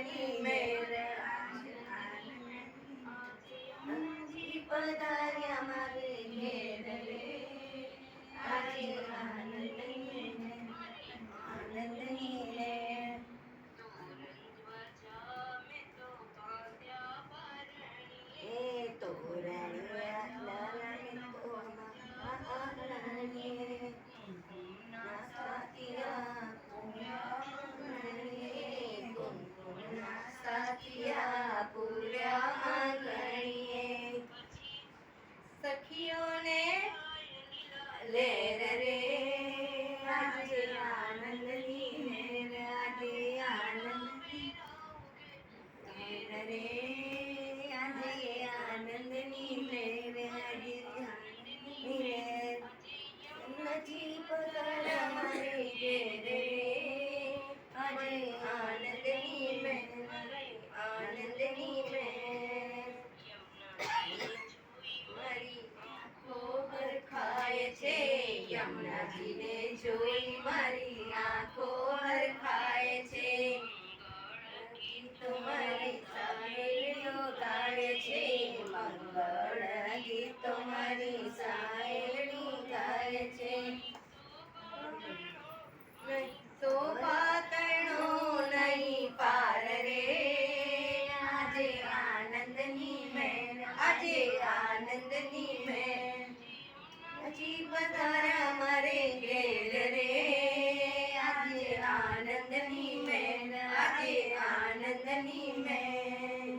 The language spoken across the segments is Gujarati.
આનંદની મેર પધાર્યા મારે ઘેર રે આજે આનંદની આનંદની રે એ તોરણિયા સાતિયા પૂર્યા આંગણીએ સખીઓને લેર રે આજે આનંદની લેર આજે આનંદની લેર રે આજે આનંદની લેર આજે આનંદની લેર નથી પધાર્યા મારે ઘેર રે આજે આનંદની મેર આનંદની મેર મારી આંખો હરખાય છે યમુનાજીને જોઈ મારી આંખો હરખાય છે તમારી સાહેલીઓ ગાય છે મંગળ ગીત તમારી સાહેલી ગાય છે શોભા તણો નહીં પાર રે આજે આનંદની મેર આજે આનંદની મેર હજી પધાર્યા મારે ઘેર રે આજે આનંદની મેર આજે આનંદની મેર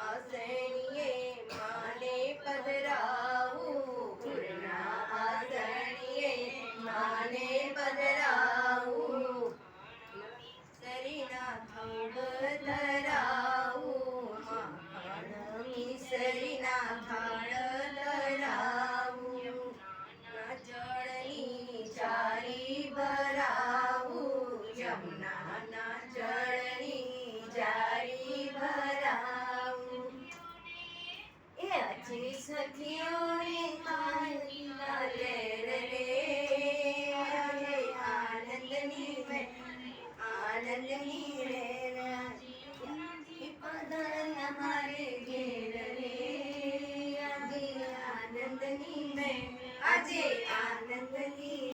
આસણીએ માને પધરાવું પૂર્ણા આસણીએ માને પધરાવું સરીના થાળ ધરાવું માખણ મિસરીના થાળ ધરાવું જળની જારી ભરાવું યમુનાના જળની જારી ભરાવું એ આજે સખીઓને આનંદના લેર રે આજે આનંદની મેર આનંદની રે